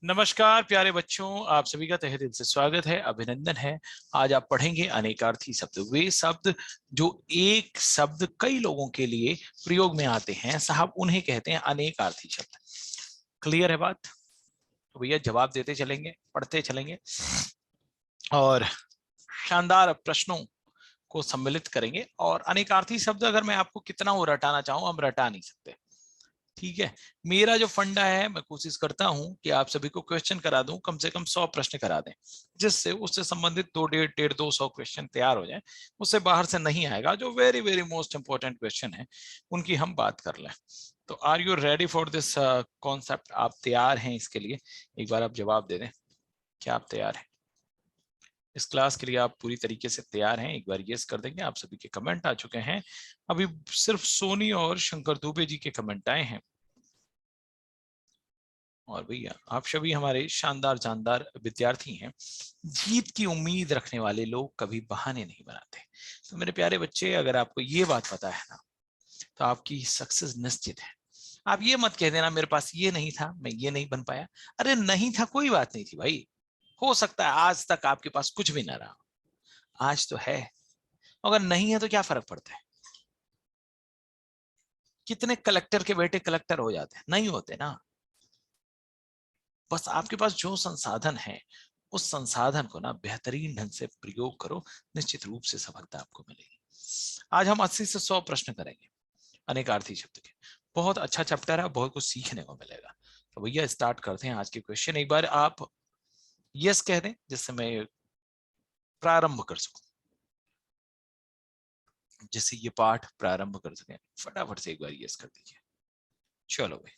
नमस्कार प्यारे बच्चों, आप सभी का तहे दिल से स्वागत है, अभिनंदन है। आज आप पढ़ेंगे अनेकार्थी शब्द। वे शब्द जो एक शब्द कई लोगों के लिए प्रयोग में आते हैं साहब, उन्हें कहते हैं अनेकार्थी शब्द। क्लियर है बात? तो भैया जवाब देते चलेंगे, पढ़ते चलेंगे और शानदार प्रश्नों को सम्मिलित करेंगे। और अनेकार्थी शब्द अगर मैं आपको कितना वो रटाना चाहूं, हम रटा नहीं सकते। ठीक है, मेरा जो फंडा है, मैं कोशिश करता हूं कि आप सभी को क्वेश्चन करा दूं, कम से कम 100 प्रश्न करा दें, जिससे उससे संबंधित 200-250 क्वेश्चन तैयार हो जाए। उससे बाहर से नहीं आएगा। जो very very most important question है उनकी हम बात कर लें। तो are you ready for this concept? आप तैयार हैं इसके लिए? एक बार आप जवाब दे दें, क्या आप तैयार हैं इस क्लास के लिए? आप पूरी तरीके से तैयार हैं? एक बार यस कर देंगे। आप सभी के कमेंट आ चुके हैं। अभी सिर्फ सोनी और शंकर दुबे जी के कमेंट आए हैं। और भैया आप सभी हमारे शानदार जानदार विद्यार्थी हैं। जीत की उम्मीद रखने वाले लोग कभी बहाने नहीं बनाते। तो मेरे प्यारे बच्चे, अगर आपको ये बात पता है ना, तो आपकी सक्सेस निश्चित है। आप ये मत कह देना मेरे पास ये नहीं था, मैं ये नहीं बन पाया। अरे नहीं था, कोई बात नहीं थी भाई। हो सकता है आज तक आपके पास कुछ भी ना रहा, आज तो है। अगर नहीं है तो क्या फर्क पड़ता है? कितने कलेक्टर के बेटे कलेक्टर हो जाते हैं? नहीं होते ना। बस आपके पास जो संसाधन है, उस संसाधन को ना बेहतरीन ढंग से प्रयोग करो, निश्चित रूप से सफलता आपको मिलेगी। आज हम 80 से 100 प्रश्न करेंगे अनेकार्थी शब्द के। बहुत अच्छा चैप्टर है, बहुत कुछ सीखने को मिलेगा। तो भैया स्टार्ट करते हैं आज के क्वेश्चन। एक बार आप यस कह दें जिससे मैं प्रारंभ कर सकूं, जिससे ये पाठ प्रारंभ कर सके। फटाफट से एक बार यस कर दीजिए। चलो भाई,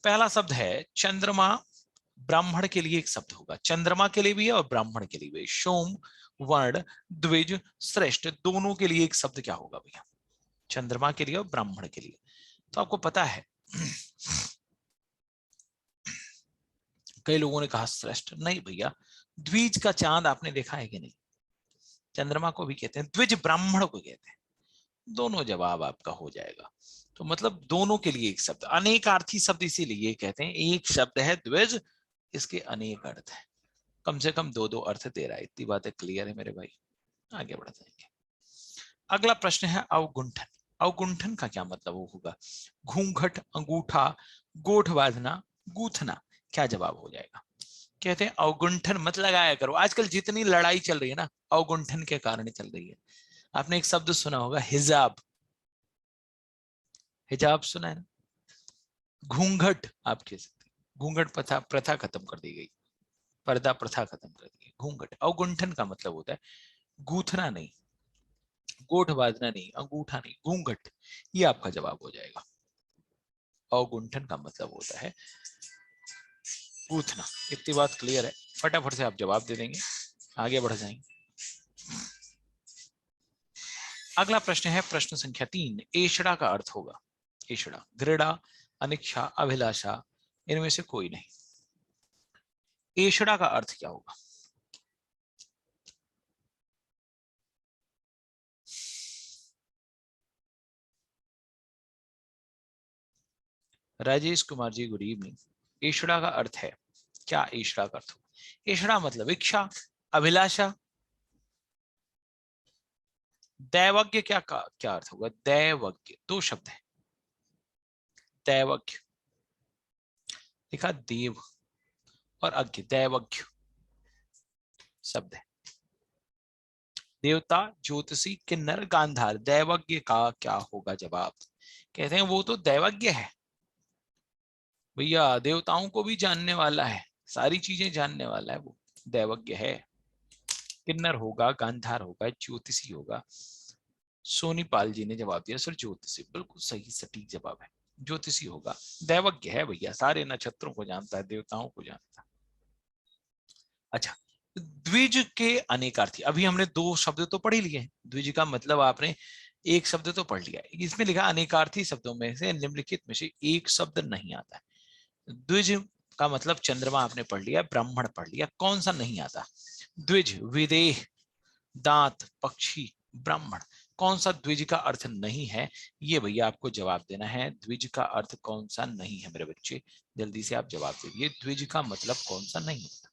पहला शब्द है चंद्रमा। ब्राह्मण के लिए एक शब्द होगा, चंद्रमा के लिए भी है और ब्राह्मण के लिए भी। सोम, वर्ण, द्विज, श्रेष्ठ, दोनों के लिए एक शब्द क्या होगा भैया? चंद्रमा के लिए और ब्राह्मण के लिए। तो आपको पता है, कई लोगों ने कहा श्रेष्ठ। नहीं भैया, द्विज का चांद आपने देखा है कि नहीं? चंद्रमा को भी कहते हैं, द्विज ब्राह्मण को कहते हैं। दोनों जवाब आपका हो जाएगा। तो मतलब दोनों के लिए एक शब्द। अनेकार्थी शब्द इसीलिए कहते हैं, एक शब्द है द्विज, इसके अनेक अर्थ है। कम से कम दो दो अर्थ दे रहा है। इतनी बातें क्लियर है मेरे भाई? आगे बढ़ जाएंगे। अगला प्रश्न है अवगुंठन। अवगुंठन का क्या मतलब होगा? घूंघट, अंगूठा, गोठ बांधना, गूथना। क्या जवाब हो जाएगा? कहते हैं अवगुंठन मत लगाया करो। आजकल जितनी लड़ाई चल रही है ना, अवगुंठन के कारण चल रही है। आपने एक शब्द सुना होगा, हिजाब। हिजाब सुना है ना? घूंघट आप कह सकते हैं। घूंघट प्रथा प्रथा खत्म कर दी गई, पर्दा प्रथा खत्म कर दी गई। घूंघट। अवगुंठन का मतलब होता है गूथना नहीं, गोठ बांधना नहीं, अंगूठा नहीं, घूंघट। ये आपका जवाब हो जाएगा। अवगुंठन का मतलब होता है गूथना। इतनी बात क्लियर है? फटाफट से आप जवाब दे देंगे, आगे बढ़ जाएंगे। अगला प्रश्न है प्रश्न संख्या 3। एषड़ा का अर्थ होगा। एषड़ा, घृणा, अनिच्छा, अभिलाषा, इनमें से कोई नहीं। एषड़ा का अर्थ क्या होगा? Rajesh Kumar ji, good evening. एषड़ा का अर्थ है क्या? एषड़ा का अर्थ होगा, एषड़ा मतलब इच्छा, अभिलाषा। दैवज्ञ क्या अर्थ होगा? दैवज्ञ दो शब्द है। दैवज्ञ लिखा देव और अज्ञ, दैवज्ञ शब्द है। देवता, ज्योतिषी, किन्नर, गांधार। दैवज्ञ का क्या होगा जवाब? कहते हैं वो तो दैवज्ञ है भैया, देवताओं को भी जानने वाला है, सारी चीजें जानने वाला है, वो दैवज्ञ है। किन्नर होगा, गांधार होगा, ज्योतिषी होगा। सोनीपाल जी ने जवाब दिया सर ज्योतिषी। बिल्कुल सही सटीक जवाब है, ज्योतिषी होगा। दैवज्ञ है भैया, सारे नक्षत्रों को जानता है, देवताओं को जानता है। अच्छा, द्विज के अनेकार्थी। अभी हमने दो शब्द तो पढ़ ही लिए हैं। द्विज का मतलब आपने एक शब्द तो पढ़ लिया। इसमें लिखा अनेकार्थी शब्दों में से निम्नलिखित में से एक शब्द नहीं आता है। द्विज का मतलब चंद्रमा आपने पढ़ लिया, ब्राह्मण पढ़ लिया, कौन सा नहीं आता? द्विज, विदेह, दांत, पक्षी, ब्राह्मण। कौन सा द्विज का अर्थ नहीं है, ये भैया आपको जवाब देना है। द्विज का अर्थ कौन सा नहीं है मेरे बच्चे, जल्दी से आप जवाब दीजिए, द्विज का मतलब कौन सा नहीं होता।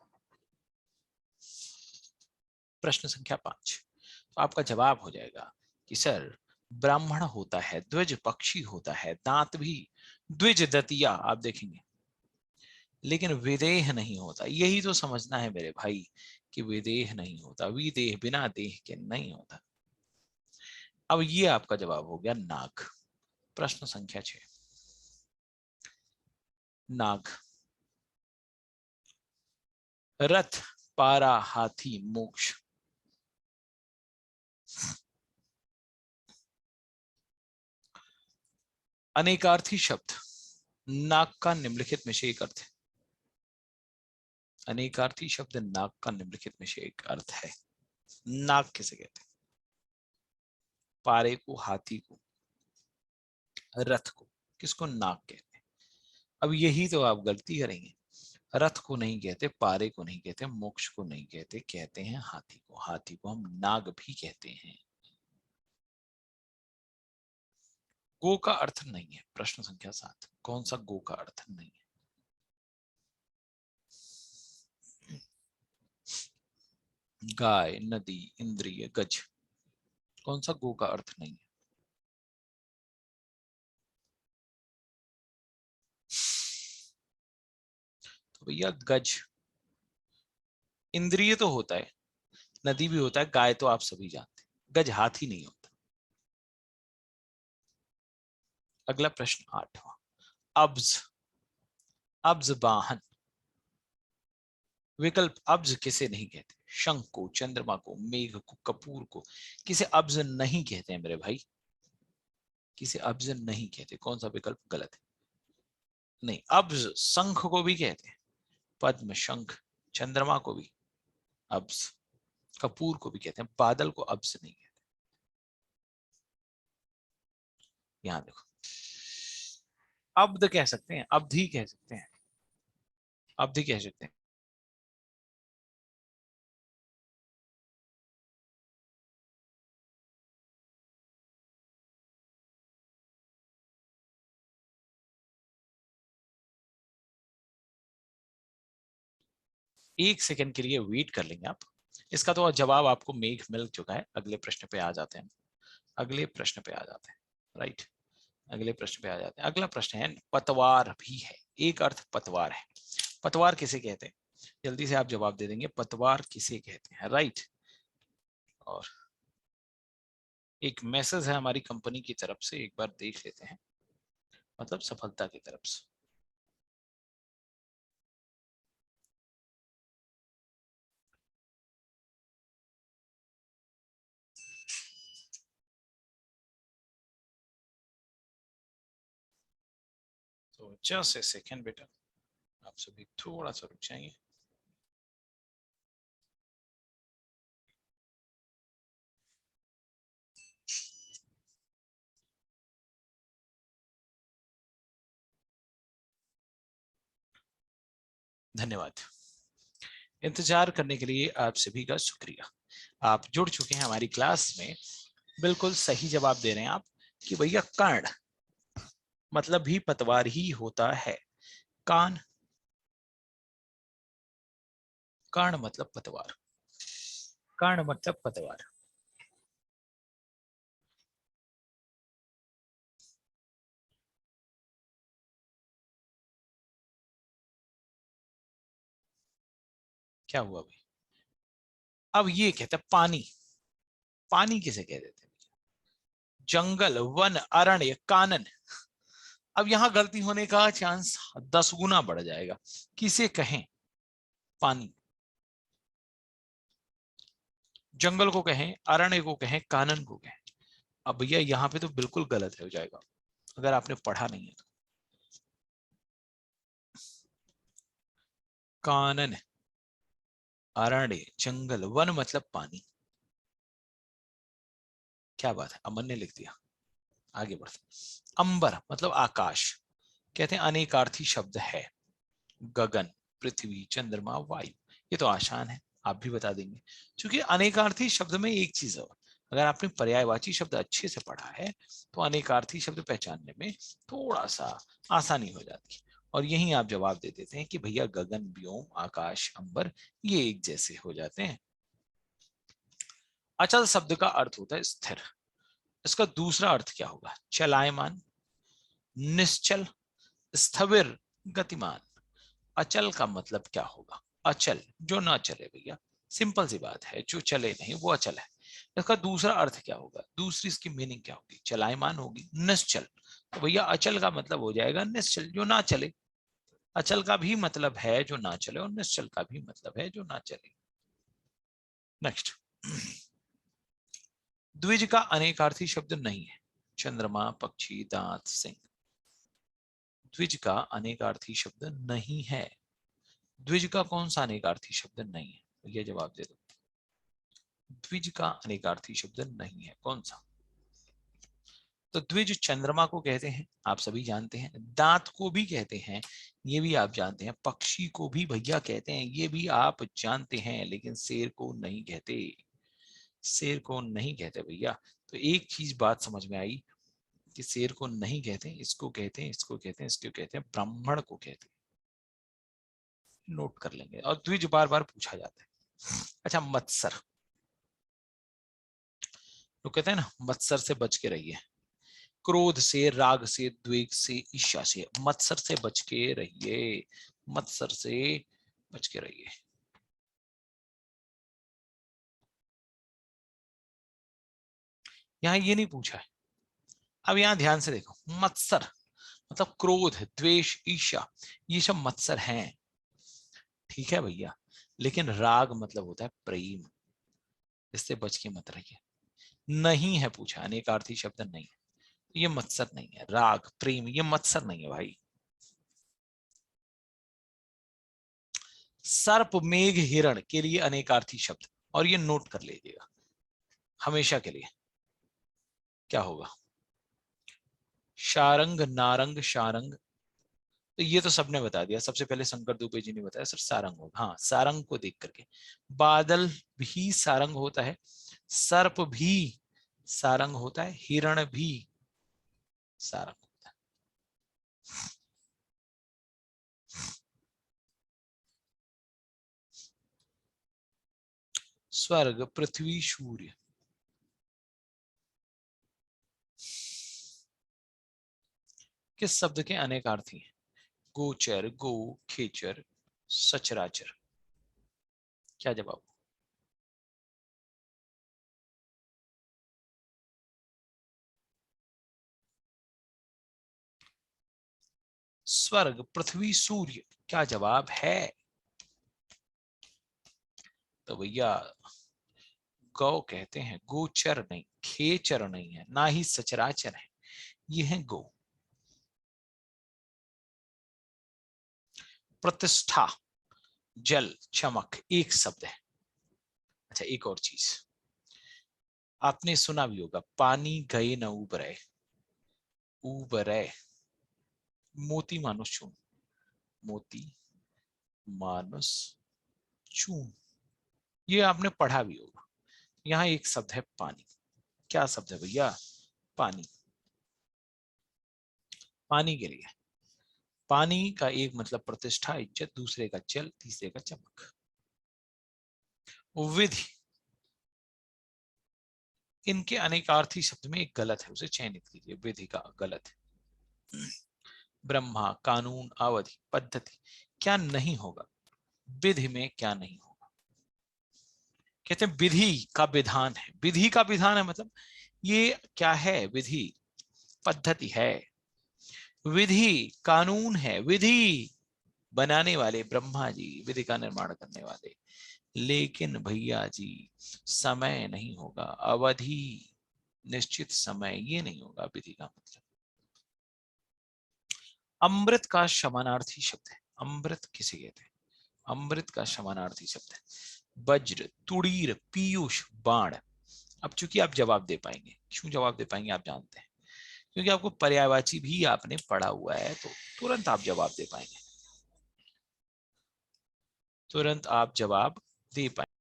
प्रश्न संख्या 5, तो आपका जवाब हो जाएगा कि सर ब्राह्मण होता है, द्विज पक्षी होता है, दांत भी द्विज दतिया आप देखेंगे, लेकिन विदेह नहीं होता। यही तो समझना है मेरे भाई कि विदेह नहीं होता, विदेह बिना देह के नहीं होता। अब ये आपका जवाब हो गया नाग। प्रश्न संख्या 6, नाग, रथ, पारा, हाथी, मोक्ष। अनेकार्थी शब्द नाग का निम्नलिखित में से एक अर्थ है। अनेकार्थी शब्द नाग का निम्नलिखित में से एक अर्थ है। नाग किसे कहते हैं? पारे को, हाथी को, रथ को, किसको नाग कहते हैं? अब यही तो आप गलती करेंगे। रथ को नहीं कहते, पारे को नहीं कहते, मोक्ष को नहीं कहते, कहते हैं हाथी को। हाथी को हम नाग भी कहते हैं। गो का अर्थ नहीं है। प्रश्न संख्या 7, कौन सा गो का अर्थ नहीं है? गाय, नदी, इंद्रिय, गज, कौन सा गो का अर्थ नहीं है? तो भैया गज इंद्रिय तो होता है, नदी भी होता है, गाय तो आप सभी जानते हैं, गज हाथी नहीं होता। अगला प्रश्न 8वां, अब्ज, अब्ज वाहन। विकल्प अब्ज किसे नहीं कहते? शंख को, चंद्रमा को, मेघ को, कपूर को, किसे अब्ज नहीं कहते हैं मेरे भाई? किसे अब्ज नहीं कहते? कौन सा विकल्प गलत है? नहीं, अब्ज शंख को भी कहते हैं, पद्म, शंख, चंद्रमा को भी अब्ज, कपूर को भी कहते हैं, बादल को अब्ज नहीं कहते। यहां देखो, अब्द कह सकते हैं, अवधि कह सकते हैं, अवधि कह सकते हैं। एक सेकंड के लिए वेट कर लेंगे आप। इसका तो जवाब आपको मेघ मिल चुका है। अगले प्रश्न पे आ जाते हैं, अगले प्रश्न पे आ जाते हैं। राइट, अगले प्रश्न पे आ जाते हैं। अगला प्रश्न है, पतवार भी है, एक अर्थ पतवार है। पतवार किसे कहते हैं? जल्दी से आप जवाब दे देंगे, पतवार किसे कहते हैं? राइट, और एक मैसेज है हमारी कंपनी की तरफ से, एक बार देख लेते हैं, मतलब सफलता की तरफ से। तो जस्ट ए सेकेंड बेटा, आप सभी थोड़ा सा रुक जाएंगे। धन्यवाद, इंतजार करने के लिए आप सभी का शुक्रिया। आप जुड़ चुके हैं हमारी क्लास में। बिल्कुल सही जवाब दे रहे हैं आप कि भैया कर्ण मतलब भी पतवार ही होता है। कान, कर्ण मतलब पतवार, कर्ण मतलब पतवार। क्या हुआ भाई? अब ये कहते हैं पानी, पानी किसे कह देते हैं? जंगल, वन, अरण्य, कानन। अब यहां गलती होने का चांस 10 गुना बढ़ जाएगा। किसे कहें? पानी। जंगल को कहें, अरण्य को कहें, कानन को कहें। अब भैया यहाँ पे तो बिल्कुल गलत हो जाएगा अगर आपने पढ़ा नहीं है तो। कानन, अरण्य, जंगल, वन मतलब पानी। क्या बात है, अमन ने लिख दिया। आगे बढ़ते। अंबर मतलब आकाश, कहते हैं अनेकार्थी शब्द है। गगन, पृथ्वी, चंद्रमा, वायु। ये तो आसान है, आप भी बता देंगे, क्योंकि अनेकार्थी शब्द में एक चीज है, अगर आपने पर्यायवाची शब्द अच्छे से पढ़ा है तो अनेकार्थी शब्द पहचानने में थोड़ा सा आसानी हो जाती है। और यही आप जवाब दे देते हैं कि भैया गगन, व्योम, आकाश, अंबर ये एक जैसे हो जाते हैं। अचल शब्द का अर्थ होता है स्थिर। इसका दूसरा अर्थ क्या होगा? चलायमान, निश्चल, स्थविर, गतिमान। अचल का मतलब क्या होगा? अचल जो ना चले भैया, सिंपल सी बात है, जो चले नहीं वो अचल है। इसका दूसरा अर्थ क्या होगा? दूसरी इसकी मीनिंग क्या होगी? चलायमान होगी। निश्चल, तो भैया अचल का मतलब हो जाएगा निश्चल, जो ना चले। अचल का भी मतलब है जो ना चले और निश्चल का भी मतलब है जो ना चले। नेक्स्ट, द्विज का अनेकार्थी शब्द नहीं है। चंद्रमा, पक्षी, दांत, सिंह। द्विज का अनेकार्थी शब्द नहीं है। द्विज का कौन सा अनेकार्थी शब्द नहीं है? ये जवाब दे दो। द्विज का अनेकार्थी शब्द नहीं है, कौन सा? तो द्विज चंद्रमा को कहते हैं, आप सभी जानते हैं। दांत को भी कहते हैं, ये भी आप जानते हैं। पक्षी को भी भैया कहते हैं, ये भी आप जानते हैं। लेकिन शेर को नहीं कहते, शेर को नहीं कहते भैया। तो एक चीज बात समझ में आई कि शेर को नहीं कहते, इसको कहते हैं, इसको कहते हैं, इसको कहते हैं, ब्राह्मण को कहते हैं। नोट कर लेंगे। और द्विज बार बार पूछा जाता है। अच्छा, मत्सर, तो कहते हैं ना मत्सर से बच के रहिए। क्रोध से, राग से, द्वेग से, ईर्ष्या से, मत्सर से बच के रहिए। मत्सर से बच के रहिए। यहां ये नहीं पूछा है। अब यहां ध्यान से देखो, मत्सर मतलब क्रोध, द्वेष, ईर्ष्या, ये सब मत्सर हैं। ठीक है भैया, लेकिन राग मतलब होता है प्रेम। इससे बच के मत रहिए। नहीं है पूछा, अनेकार्थी शब्द नहीं है। ये मत्सर नहीं है। राग, प्रेम, ये मत्सर नहीं है भाई। सर्प, मेघ, हिरण के लिए अनेकार्थी शब्द, और ये नोट कर लीजिएगा हमेशा के लिए। क्या होगा? शारंग, नारंग, शारंग। तो ये तो सबने बता दिया। सबसे पहले शंकर दुबे जी ने बताया सर सारंग होगा। हाँ, सारंग को देख करके। बादल भी सारंग होता है, सर्प भी सारंग होता है, हिरण भी सारंग होता है। स्वर्ग, पृथ्वी, सूर्य किस शब्द के अनेकार्थी हैं? गोचर, गो, खेचर, सचराचर। क्या जवाब? स्वर्ग, पृथ्वी, सूर्य। क्या जवाब है? तो भैया गौ कहते हैं, गोचर नहीं, खेचर नहीं है, ना ही सचराचर है, ये है गौ। प्रतिष्ठा, जल, चमक एक शब्द है। अच्छा, एक और चीज आपने सुना भी होगा, पानी गए न उबरे। उबरे, मोती मानुस चून। मोती मानुस चून, ये आपने पढ़ा भी होगा। यहाँ एक शब्द है पानी। क्या शब्द है भैया? पानी। पानी के लिए, पानी का एक मतलब प्रतिष्ठा, इज्जत, दूसरे का जल, तीसरे का चमक। विधि, इनके अनेकार्थी शब्द में एक गलत है, उसे चयनित कीजिए। विधि का गलत है। ब्रह्मा, कानून, अवधि, पद्धति। क्या नहीं होगा? विधि में क्या नहीं होगा? कहते हैं विधि का विधान है। विधि का विधान है मतलब ये क्या है? विधि पद्धति है, विधि कानून है। विधि बनाने वाले ब्रह्मा जी, विधि का निर्माण करने वाले। लेकिन भैया जी समय नहीं होगा, अवधि, निश्चित समय, ये नहीं होगा विधि का मतलब। अमृत का समानार्थी शब्द है। अमृत किसे कहते हैं? अमृत का समानार्थी शब्द है वज्र, तुड़ीर, पीयूष, बाण। अब चूंकि आप जवाब दे पाएंगे, क्यों जवाब दे पाएंगे आप जानते हैं, क्योंकि आपको पर्यायवाची भी आपने पढ़ा हुआ है, तो तुरंत आप जवाब दे पाएंगे। तुरंत आप जवाब दे पाएंगे।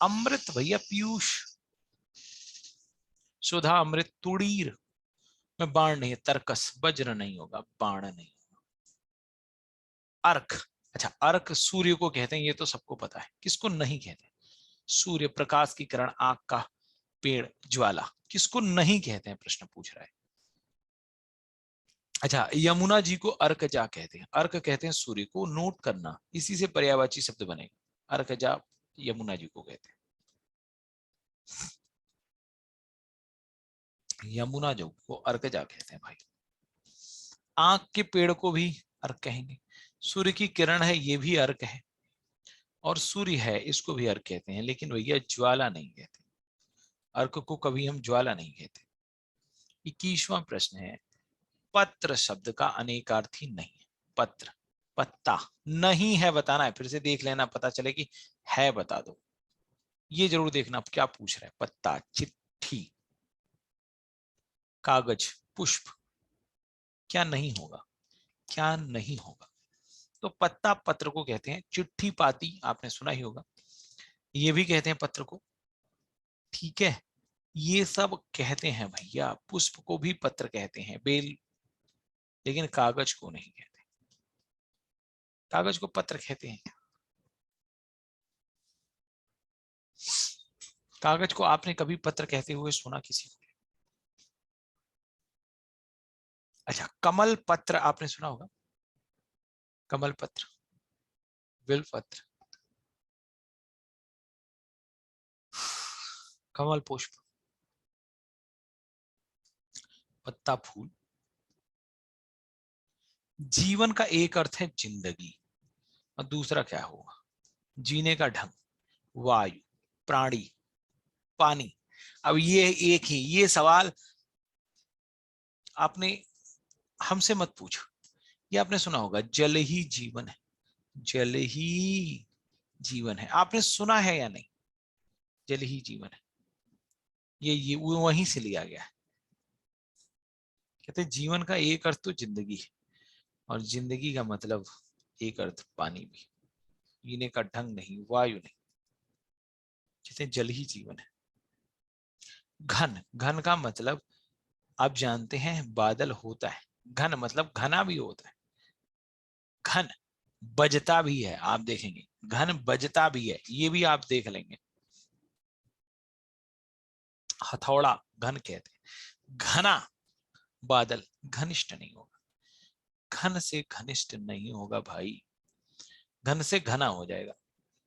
अमृत भैया पीयूष, सुधा अमृत, तुड़ीर में बाण नहीं है, तरकस, वज्र नहीं होगा, बाण नहीं होगा। अर्क, अच्छा अर्क सूर्य को कहते हैं, ये तो सबको पता है। किसको नहीं कहते? सूर्य, प्रकाश की किरण, आग का पेड़, ज्वाला, किसको नहीं कहते हैं प्रश्न पूछ रहा है। अच्छा, यमुना जी को अर्कजा कहते हैं। अर्क कहते हैं सूर्य को, नोट करना, इसी से पर्यायवाची शब्द बनेगा। अर्कजा यमुना जी को कहते हैं। यमुना जी को अर्कजा कहते हैं भाई। आंख के पेड़ को भी अर्क कहेंगे। सूर्य की किरण है, ये भी अर्क है। और सूर्य है, इसको भी अर्क कहते हैं, लेकिन भैया ज्वाला नहीं कहते। अर्क को कभी हम ज्वाला नहीं कहते। 21वां प्रश्न है, पत्र शब्द का अनेकार्थी नहीं है। पत्र, पत्ता, नहीं है बताना है, फिर से देख लेना, पता चले कि है बता दो। ये जरूर देखना क्या पूछ रहा है। पत्ता, चिट्ठी, कागज, पुष्प, क्या नहीं होगा? क्या नहीं होगा? तो पत्ता पत्र को कहते हैं। चिट्ठी पाती आपने सुना ही होगा, ये भी कहते हैं पत्र को। ठीक है, ये सब कहते हैं भैया। पुष्प को भी पत्र कहते हैं, बेल, लेकिन कागज को नहीं कहते। कागज को पत्र कहते हैं? कागज को आपने कभी पत्र कहते हुए सुना किसी को? अच्छा, कमल पत्र आपने सुना होगा। कमल पत्र, बिल पत्र, कमल पुष्प, पत्ता फूल। जीवन का एक अर्थ है जिंदगी, और दूसरा क्या होगा? जीने का ढंग, वायु, प्राणी, पानी। अब ये एक ही, ये सवाल आपने हमसे मत पूछो, ये आपने सुना होगा, जल ही जीवन है। जल ही जीवन है, आपने सुना है या नहीं? जल ही जीवन है, ये वहीं से लिया गया है। कहते हैं जीवन का एक अर्थ तो जिंदगी है, और जिंदगी का मतलब एक अर्थ पानी भी, जीने का ढंग नहीं, वायु नहीं। कहते हैं जल ही जीवन है। घन, घन का मतलब आप जानते हैं बादल होता है। घन मतलब घना भी होता है। घन बजता भी है, आप देखेंगे। घन बजता भी है, ये भी आप देख लेंगे। हथौड़ा घन कहते हैं। घना बादल, घनिष्ठ नहीं होगा। घन से घनिष्ठ नहीं होगा भाई, घन से घना हो जाएगा।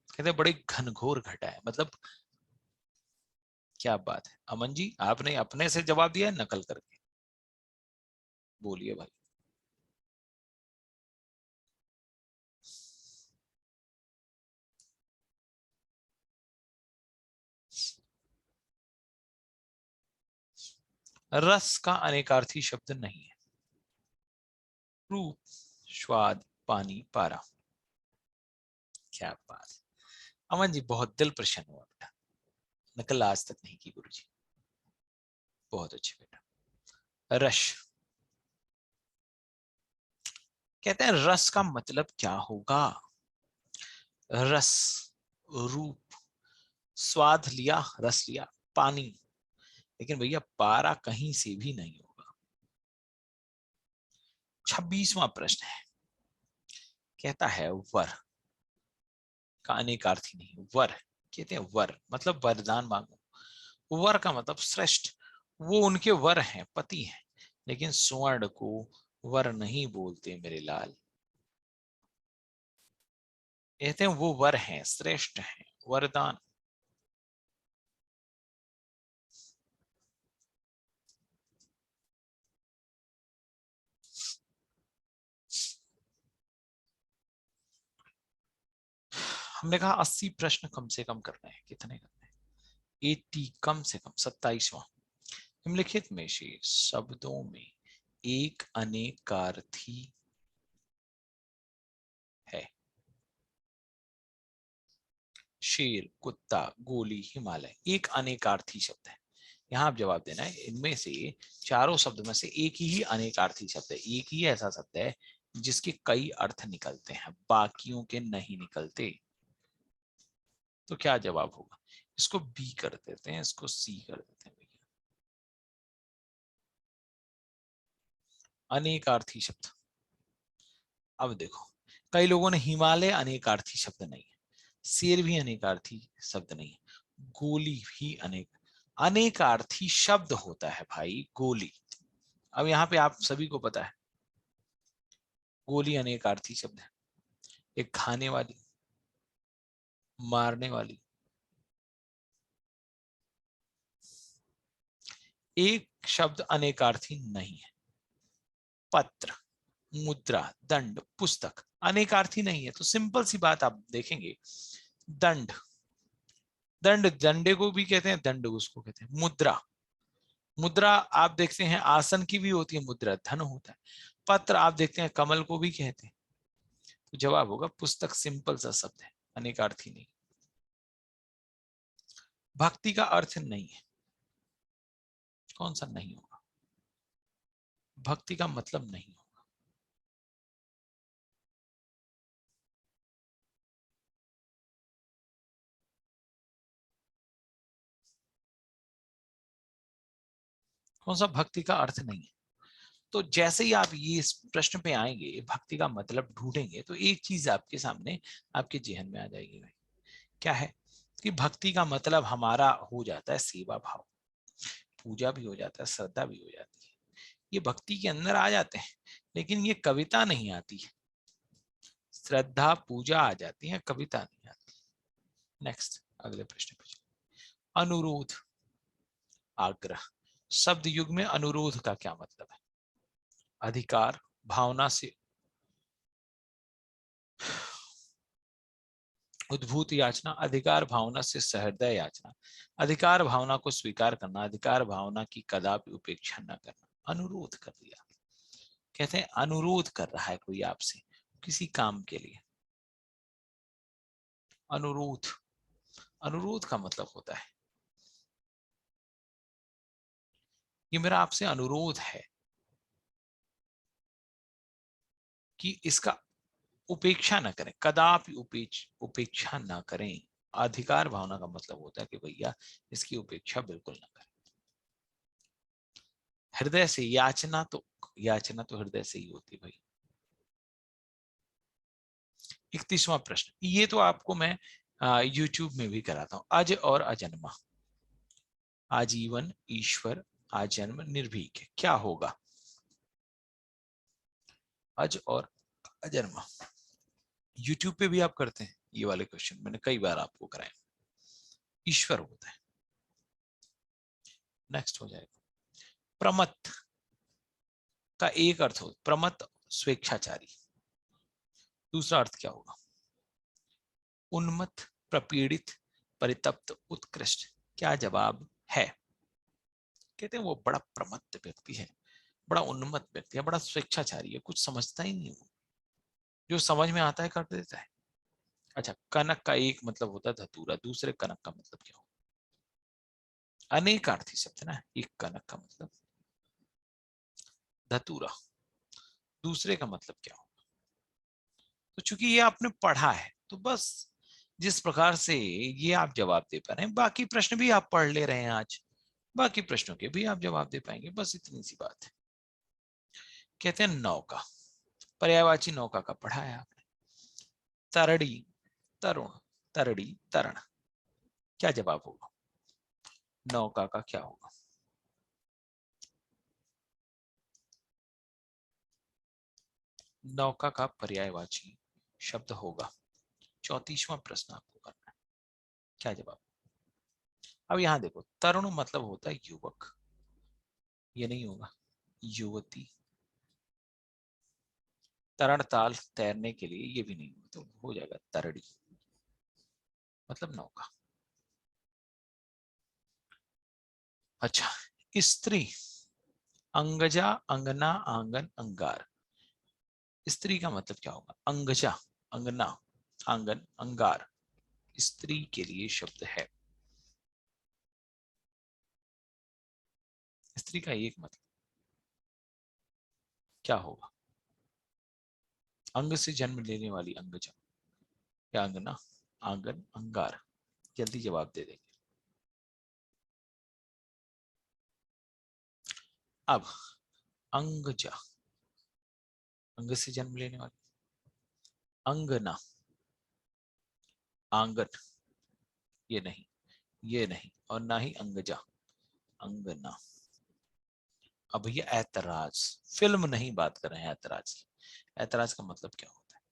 कहते हैं बड़ी घनघोर घटा है, मतलब क्या बात है। अमन जी, आपने अपने से जवाब दिया है नकल करके? बोलिए भाई। रस का अनेकार्थी शब्द नहीं है। रूप, स्वाद, पानी, पारा। क्या बात है अमन जी, बहुत दिल प्रसन्न हुआ बेटा। नकल आज तक नहीं की गुरुजी, बहुत अच्छे बेटा। रस, कहते हैं रस का मतलब क्या होगा? रस, रूप, स्वाद लिया, रस लिया, पानी, लेकिन भैया पारा कहीं से भी नहीं होगा। 26वां प्रश्न है, कहता है वर का अनेकार्थी नहीं। वर, कहते हैं वर मतलब वरदान मांगो। वर का मतलब श्रेष्ठ, वो उनके वर हैं, पति हैं, लेकिन स्वर्ण को वर नहीं बोलते मेरे लाल। कहते हैं वो वर हैं, श्रेष्ठ हैं, वरदान। हमने कहा 80 प्रश्न कम से कम करने हैं। कितने करने हैं? 80 कम से कम। 27वां, निम्नलिखित में से शब्दों में एक अनेकार्थी है। शेर, कुत्ता, गोली, हिमालय, एक अनेकार्थी शब्द है। यहाँ आप जवाब देना है, इनमें से चारों शब्द में से एक ही अनेकार्थी शब्द है। एक ही ऐसा शब्द है जिसके कई अर्थ निकलते हैं, बाकियों के नहीं निकलते। तो क्या जवाब होगा? इसको बी कर देते हैं, इसको सी कर देते हैं भैया। अनेकार्थी शब्द। अब देखो, कई लोगों ने हिमालय अनेकार्थी शब्द नहीं है, शेर भी अनेकार्थी शब्द नहीं है, गोली भी अनेकार्थी शब्द होता है भाई, गोली। अब यहाँ पे आप सभी को पता है गोली अनेकार्थी शब्द है। एक खाने वाली, मारने वाली। एक शब्द अनेकार्थी नहीं है। पत्र, मुद्रा, दंड, पुस्तक अनेकार्थी नहीं है। तो सिंपल सी बात आप देखेंगे, दंड, दंड डंडे को भी कहते हैं, दंड उसको कहते हैं। मुद्रा, मुद्रा आप देखते हैं आसन की भी होती है मुद्रा, धन होता है। पत्र आप देखते हैं कमल को भी कहते हैं। तो जवाब होगा पुस्तक, सिंपल सा शब्द है, अनेकार्थी नहीं। भक्ति का अर्थ नहीं है, कौन सा नहीं होगा? भक्ति का मतलब नहीं होगा। कौन सा भक्ति का अर्थ नहीं है? तो जैसे ही आप ये इस प्रश्न पे आएंगे, भक्ति का मतलब ढूंढेंगे, तो एक चीज आपके सामने, आपके जेहन में आ जाएगी भाई। क्या है? कि भक्ति का मतलब हमारा हो जाता है सेवा भाव, पूजा भी हो जाता है, श्रद्धा भी हो जाती है, ये भक्ति के अंदर आ जाते हैं। लेकिन ये कविता नहीं आती है, श्रद्धा पूजा आ जाती है, कविता नहीं आती। नेक्स्ट, अगले प्रश्न पे। अनुरोध, आग्रह। शब्द युग में अनुरोध का क्या मतलब है? अधिकार, भावना से उद्भूत याचना, अधिकार भावना से सहृदय याचना, अधिकार भावना को स्वीकार करना, अधिकार भावना की कदापि उपेक्षा न करना। अनुरोध कर दिया, कहते हैं अनुरोध कर रहा है कोई आपसे किसी काम के लिए। अनुरोध, अनुरोध का मतलब होता है ये मेरा आपसे अनुरोध है कि इसका उपेक्षा न करें, कदापि उपेक्षा ना करें। अधिकार भावना का मतलब होता है कि भैया इसकी उपेक्षा बिल्कुल ना करें। हृदय से याचना, तो याचना तो हृदय से ही होती भाई। 31वां प्रश्न, ये तो आपको मैं YouTube में भी कराता हूं। अज और अजन्मा, आजीवन, ईश्वर, आजन्म, निर्भीक, क्या होगा? अज और अजन्मा YouTube पे भी आप करते हैं ये वाले क्वेश्चन, मैंने कई बार आपको कराए। ईश्वर होता है। नेक्स्ट हो जाएगा प्रमत्त का एक अर्थ हो, प्रमत्त स्वेच्छाचारी। दूसरा अर्थ क्या होगा? उन्मत्त, प्रपीड़ित, परितप्त, उत्कृष्ट। क्या जवाब है? कहते हैं वो बड़ा प्रमत्त व्यक्ति है, बड़ा उन्मत्त व्यक्ति है, बड़ा स्वेच्छाचारी है, कुछ समझता ही नहीं वो, जो समझ में आता है कर देता है। अच्छा, कनक का एक मतलब होता है धतूरा, दूसरे कनक का मतलब क्या हो? अनेकार्थी शब्द ना, एक कनक का मतलब धतूरा, दूसरे का मतलब क्या हो? तो चूंकि ये आपने पढ़ा है, तो बस जिस प्रकार से ये आप जवाब दे पा रहे हैं, बाकी प्रश्न भी आप पढ़ ले रहे हैं आज, बाकी प्रश्नों के भी आप जवाब दे पाएंगे, बस इतनी सी बात है। कहते हैं नौका, पर्यायवाची नौका का पढ़ा है आपने। तरड़ी, तरुण, तरड़ी, तरण, क्या जवाब होगा? नौका का क्या होगा? नौका का पर्यायवाची शब्द होगा। 34वां प्रश्न आपको करना है, क्या जवाब? अब यहां देखो, तरुण मतलब होता है युवक, ये नहीं होगा। युवती, तरण ताल तैरने के लिए, ये भी नहीं होगा, तो हो जाएगा तरड़ी, मतलब नौका। अच्छा, स्त्री, अंगजा, अंगना, आंगन, अंगार। स्त्री का मतलब क्या होगा? अंगजा, अंगना, आंगन, अंगार, स्त्री के लिए शब्द है। स्त्री का एक मतलब क्या होगा? अंग से जन्म लेने वाली अंगजा, या अंगना, आंगन, अंगार। जल्दी जवाब दे देंगे। अब अंगजा, अंग से जन्म लेने वाली, अंगना, आंगन, ये नहीं, ये नहीं, और ना ही अंगजा, अंगना। अब ये ऐतराज, फिल्म नहीं बात कर रहे हैं ऐतराज की। ऐतराज का मतलब क्या होता है?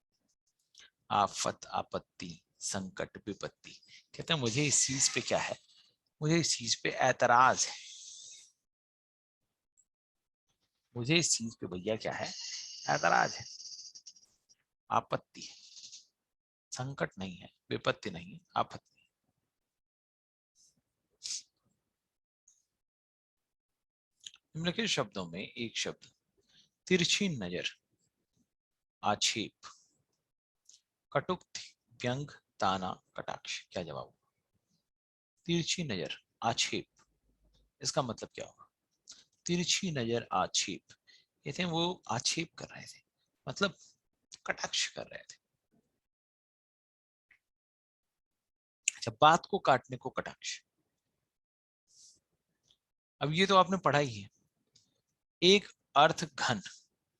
आफत, आपत्ति, संकट, विपत्ति। कहते हैं मुझे इस चीज पे क्या है, मुझे इस चीज पे ऐतराज है, मुझे इस चीज पे भैया क्या है, ऐतराज है, आपत्ति है, संकट नहीं है, विपत्ति नहीं है, आपत्ति। निम्नलिखित शब्दों में एक शब्द तिरछी नजर, आक्षेप, कटुक्ति, व्यंग, ताना, कटाक्ष, क्या जवाब होगा? तिरछी नजर, आक्षेप, इसका मतलब क्या होगा? तिरछी नजर, आक्षेप, ये थे वो आक्षेप कर रहे थे, मतलब कटाक्ष कर रहे थे। अच्छा, बात को काटने को कटाक्ष। अब ये तो आपने पढ़ा ही है। एक अर्थ घन,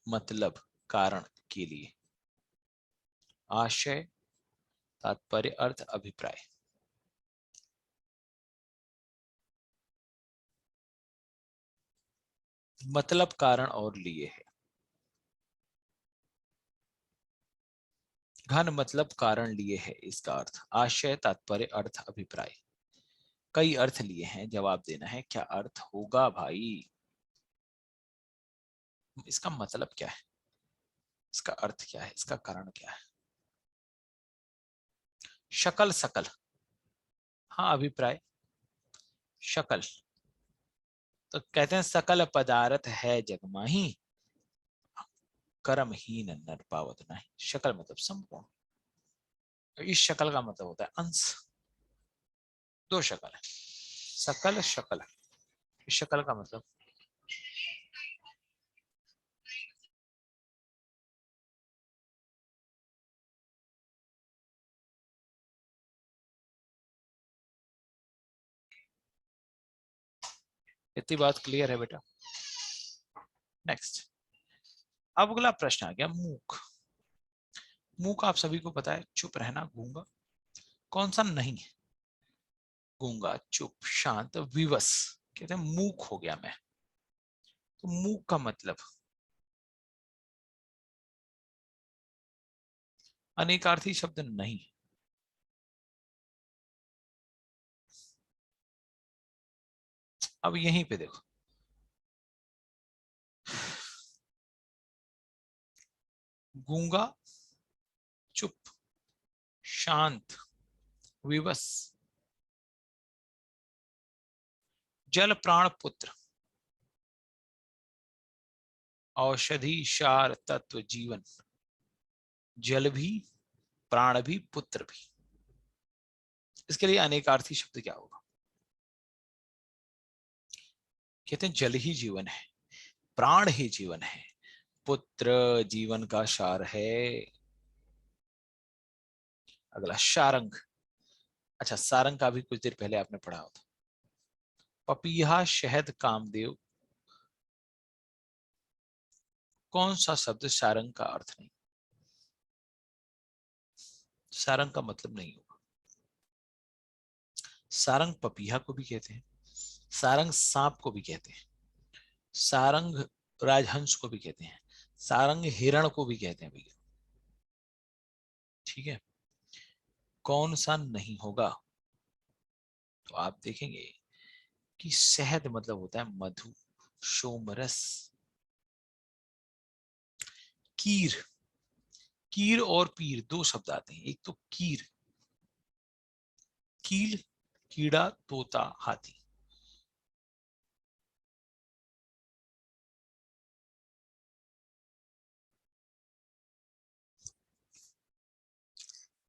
मतलब कारण के लिए, आशय, तात्पर्य, अर्थ, अभिप्राय। मतलब, कारण और लिए है। घन मतलब कारण लिए है, इसका अर्थ आशय, तात्पर्य, अर्थ, अभिप्राय। कई अर्थ लिए हैं, जवाब देना है क्या अर्थ होगा भाई। इसका मतलब क्या है, इसका अर्थ क्या है, इसका कारण क्या है? शकल, सकल, हाँ अभिप्राय, शकल। तो कहते हैं सकल पदार्थ है जग माही, कर्महीन नर पावत नहीं। शकल मतलब संपूर्ण, तो इस शकल का मतलब होता है अंश। दो शकल है, सकल, शकल। इस शकल का मतलब, इतनी बात क्लियर है बेटा। नेक्स्ट, अब अगला प्रश्न आ गया मूक। मूक आप सभी को पता है, चुप रहना, गूंगा। कौन सा नहीं है? गूंगा, चुप, शांत, विवश। कहते हैं मूक हो गया मैं। तो मूक का मतलब अनेकार्थी शब्द नहीं। अब यहीं पे देखो, गूंगा, चुप, शांत, विवश, जल प्राण पुत्र, औषधि सार तत्व जीवन, जल भी, प्राण भी, पुत्र भी। इसके लिए अनेकार्थी शब्द क्या होगा? कहते हैं जल ही जीवन है, प्राण ही जीवन है, पुत्र जीवन का सार है। अगला सारंग। अच्छा, सारंग का भी कुछ देर पहले आपने पढ़ा होता। पपीहा, शहद, कामदेव। कौन सा शब्द सारंग का अर्थ नहीं, सारंग का मतलब नहीं होगा? सारंग पपीहा को भी कहते हैं, सारंग सांप को भी कहते हैं, सारंग राजहंस को भी कहते हैं, सारंग हिरण को भी कहते हैं भैया। ठीक है, कौन सा नहीं होगा? तो आप देखेंगे कि शहद मतलब होता है मधु, सोमरस। कीर, कीर और पीर दो शब्द आते हैं। एक तो कीर, कील, कीड़ा, तोता, हाथी।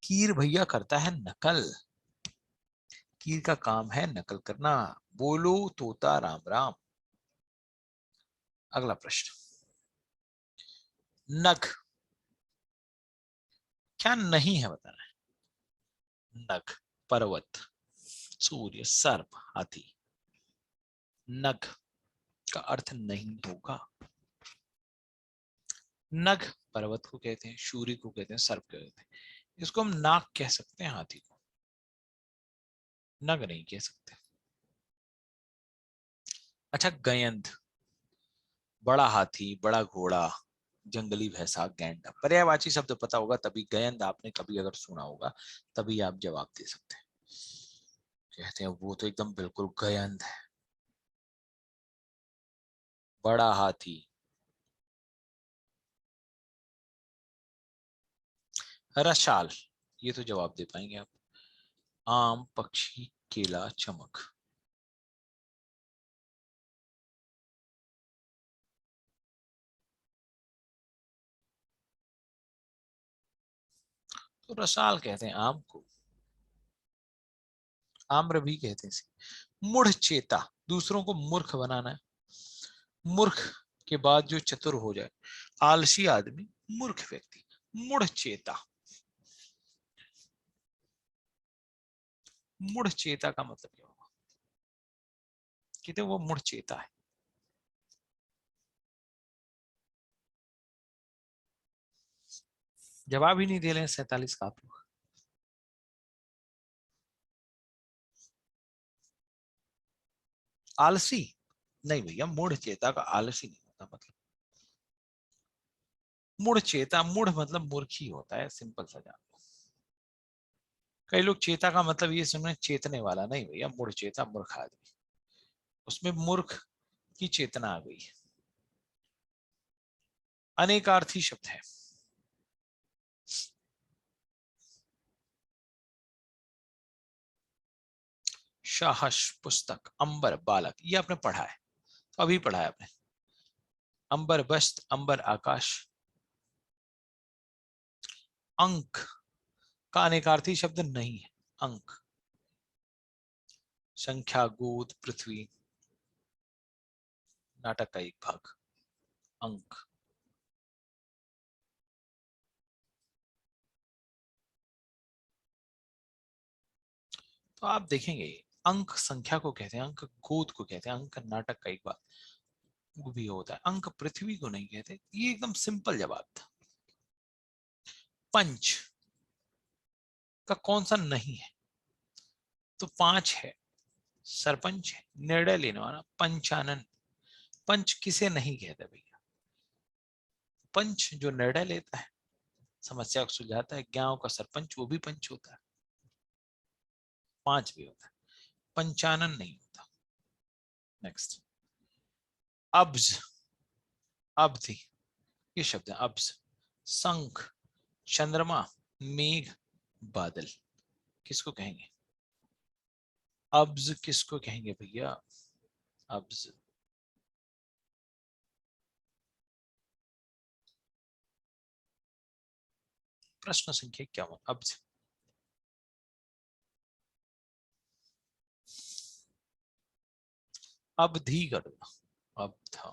कीर भैया करता है नकल, कीर का काम है नकल करना। बोलो तोता राम राम। अगला प्रश्न, नख, क्या नहीं है बताना है? नख, पर्वत, सूर्य, सर्प, हाथी। नग का अर्थ नहीं होगा। नग पर्वत को कहते हैं, सूर्य को कहते हैं, सर्प को कहते हैं। इसको हम नाग कह सकते हैं, हाथी को नग नहीं कह सकते। अच्छा, गयंद, बड़ा हाथी, बड़ा घोड़ा, जंगली भैंसा, गैंडा। पर्यायवाची शब्द पता होगा तभी। गयंद आपने कभी अगर सुना होगा तभी आप जवाब दे सकते हैं। कहते हैं वो तो एकदम बिल्कुल गयंद है। बड़ा हाथी, रसाल, ये तो जवाब दे पाएंगे आप। आम, पक्षी, केला, चमक। तो रसाल कहते हैं आम को, आम्र भी कहते हैं इसे। मूढ़ चेता, दूसरों को मूर्ख बनाना है। मूर्ख के बाद जो चतुर हो जाए, आलसी आदमी, मूर्ख व्यक्ति। मूढ़ चेता, मूढ़ चेता का मतलब क्या होगा? कहते वो मूढ़ चेता है। जवाब ही नहीं दे रहे हैं 47 का आप लोग। आलसी नहीं भैया, मूढ़ चेता का आलसी नहीं होता मतलब। मूढ़ चेता, मूढ़ मतलब मूर्ख ही होता है, सिंपल सा जान लो। कई लोग चेता का मतलब ये सुने चेतने वाला, नहीं भैया, मूढ़ चेता मूर्ख आदमी, उसमें मूर्ख की चेतना आ गई है। अनेकार्थी शब्द है। साहस, पुस्तक, अंबर, बालक, ये आपने पढ़ा है, तो अभी पढ़ा है आपने। अंबर वस्त्र, अंबर आकाश। अंक का अनेकार्थी शब्द नहीं है। अंक, संख्या, गोद, पृथ्वी, नाटक का एक भाग। अंक। तो आप देखेंगे अंक संख्या को कहते हैं, अंक गोद को कहते हैं, अंक नाटक का एक भाग भी होता है। अंक पृथ्वी को नहीं कहते। ये एकदम सिंपल जवाब था। पंच का कौन सा नहीं है? तो पांच है, सरपंच है, निर्णय लेने वाला, पंचानन। पंच किसे नहीं कहते भैया? पंच जो निर्णय लेता है, समस्या को सुलझाता है। गांव का सरपंच वो भी पंच होता है। पांच भी होता है, पंचानन नहीं होता। नेक्स्ट, अब्ज, अवधि, ये शब्द है अब्ज। शंख, चंद्रमा, मेघ, बादल, किसको कहेंगे? अब्ज किसको कहेंगे भैया? अब्ज। प्रश्न संख्या 51, अब्ज। अवधि कर दो, अब था।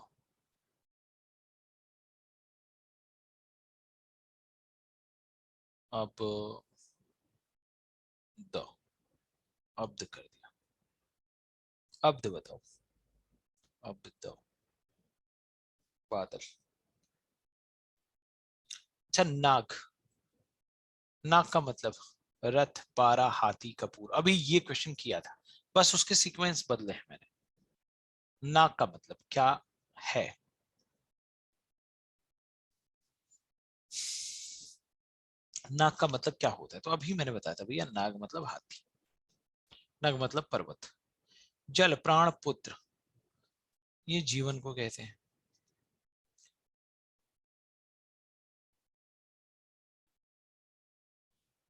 अब द, अब्द कर दिया। अब्द बताओ, अब्द, बादल। अच्छा, नाग, नाग का मतलब रथ, पारा, हाथी, कपूर। अभी ये क्वेश्चन किया था, बस उसके सीक्वेंस बदले हैं मैंने। नाग का मतलब क्या है? नाग का मतलब क्या होता है? तो अभी मैंने बताया था भैया, नाग मतलब हाथी, नग मतलब पर्वत। जल, प्राण, पुत्र, ये जीवन को कहते हैं।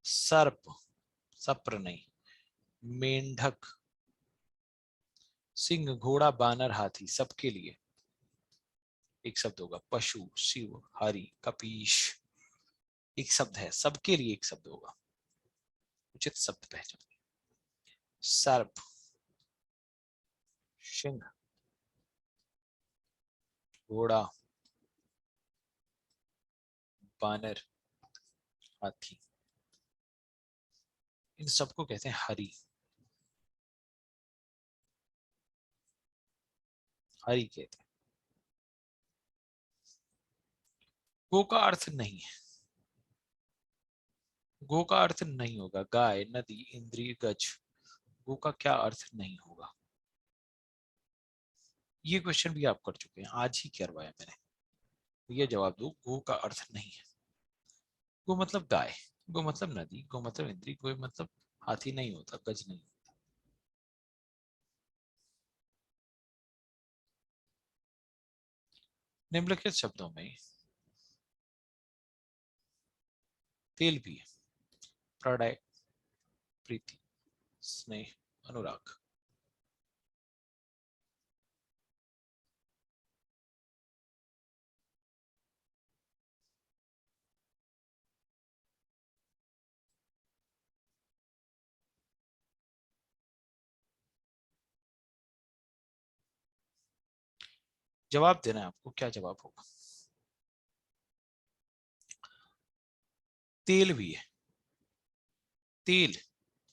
सर्प, सप्र नहीं, मेंढक, सिंह, घोड़ा, बानर, हाथी, सबके लिए एक शब्द होगा। पशु, शिव, हरि, कपीश, एक शब्द है। सबके लिए एक शब्द होगा। उचित शब्द पहचान। सर्प, सिंह, घोड़ा, बानर, हाथी, इन सबको कहते हैं हरि। हरी कहते हैं। गो का अर्थ नहीं है, गो का अर्थ नहीं होगा गाय, नदी, इंद्रिय, गज। गो का क्या अर्थ नहीं होगा? ये क्वेश्चन भी आप कर चुके हैं, आज ही करवाया मैंने। ये जवाब दो, गो का अर्थ नहीं है। गो मतलब गाय, गो मतलब नदी, गो मतलब इंद्री, गो मतलब हाथी नहीं होता, गज नहीं होता। निम्नलिखित शब्दों में तेल भी है। प्रणय, प्रीति, स्नेह, अनुराग। जवाब देना है आपको, क्या जवाब होगा? तेल भी है। तेल,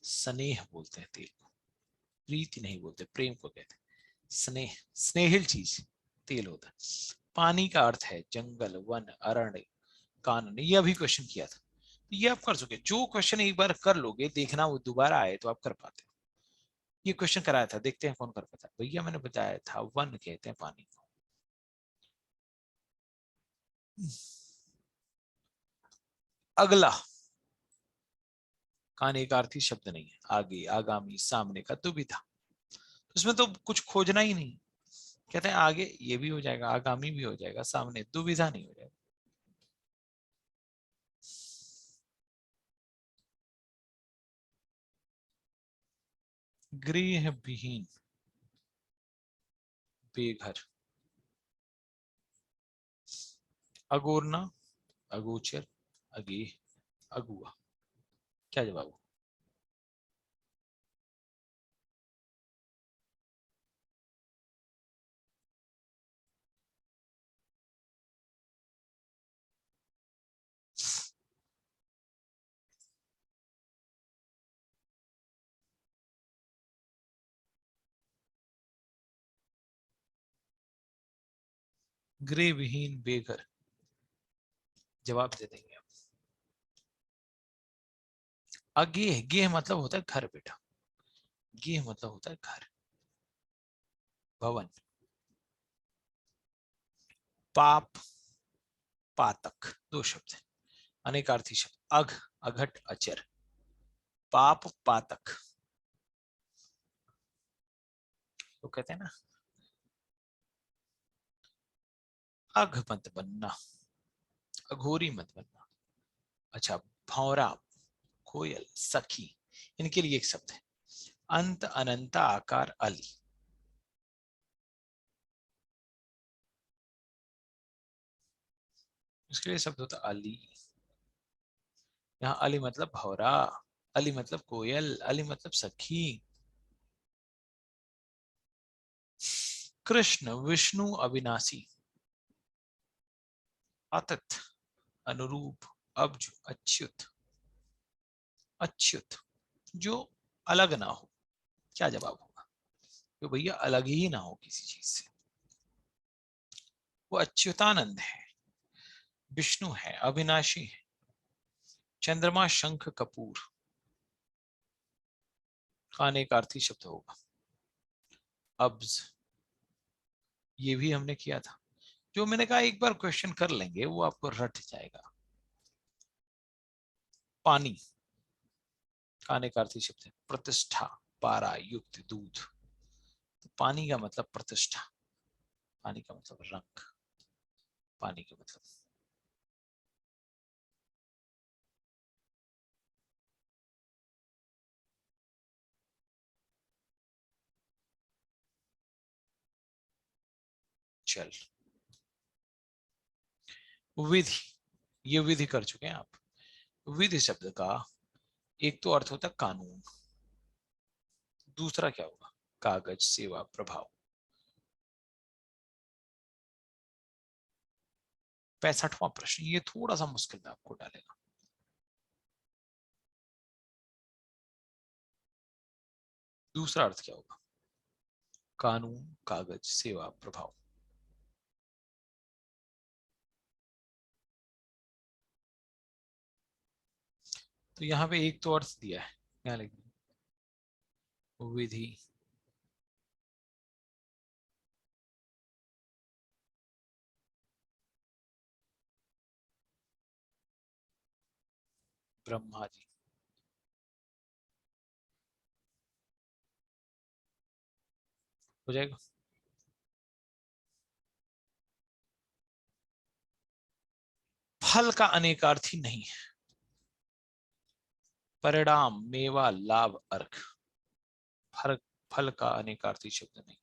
स्नेह बोलते हैं तेल को, प्रीति नहीं बोलते, प्रेम को कहते हैं स्नेह, स्नेहिल चीज तेल होता है। पानी का अर्थ है जंगल, वन, अरण्य, कानन। ये अभी क्वेश्चन किया था, ये आप कर चुके। जो क्वेश्चन एक बार कर लोगे, देखना वो दोबारा आए तो आप कर पाते हो। ये क्वेश्चन कराया था, देखते हैं कौन कर पाता है। भैया मैंने बताया था, वन कहते हैं पानी को। अगला, कान एक अर्थी शब्द नहीं है। आगे, आगामी, सामने का दुविधा, उसमें तो कुछ खोजना ही नहीं। कहते हैं आगे ये भी हो जाएगा, आगामी भी हो जाएगा, सामने दुविधा नहीं हो जाएगा। गृह विहीन, बेघर, अगोरना, अगोचर, अगेह, अगुआ। क्या जवाब हो? गृह विहीन, बेघर। जवाब दे देंगे आप। अगेह, गेह मतलब होता है घर बेटा, गेह मतलब होता है घर, भवन। पाप, पातक, दो शब्द हैं, अनेकार्थी शब्द। अघ, अघट, अचर। पाप, पातक, तो कहते हैं ना, अघ मत बनना, अघोरी मत बनना। अच्छा, भौरा, कोयल, सखी, इनके लिए एक शब्द है, अंत, अनंता, आकार, अली। इसके लिए शब्द होता अली। यहाँ अली मतलब भौरा, अली मतलब कोयल, अली मतलब सखी। कृष्ण, विष्णु, अविनाशी, अतत, अनुरूप, अब्ज, अच्युत, अच्युत, जो अलग ना हो। क्या जवाब होगा? तो भैया अलग ही ना हो किसी चीज से, वो अच्युतानंद है, विष्णु है, अविनाशी है। चंद्रमा, शंख, कपूर, खाने का अर्थी शब्द होगा अब्ज। ये भी हमने किया था, जो मैंने कहा एक बार क्वेश्चन कर लेंगे वो आपको रट जाएगा। पानी, खाने का अर्थी शब्द है प्रतिष्ठा, पारा, युक्त, दूध। तो पानी का मतलब प्रतिष्ठा, पानी का मतलब रंग, पानी का मतलब। चल, विधि, ये विधि कर चुके हैं आप। विधि शब्द का एक तो अर्थ होता है कानून, दूसरा क्या होगा? कागज, सेवा, प्रभाव। 65वां प्रश्न, ये थोड़ा सा मुश्किल में आपको डालेगा। दूसरा अर्थ क्या होगा? कानून, कागज, सेवा, प्रभाव। तो यहाँ पे एक तो अर्थ दिया है, क्या लिखें? विधि, ब्रह्मा जी। हो जाएगा। फल का अनेकार्थी नहीं है। परिणाम, मेवा, लाभ, अर्घ। फल, फल का अनेकार्थी शब्द नहीं।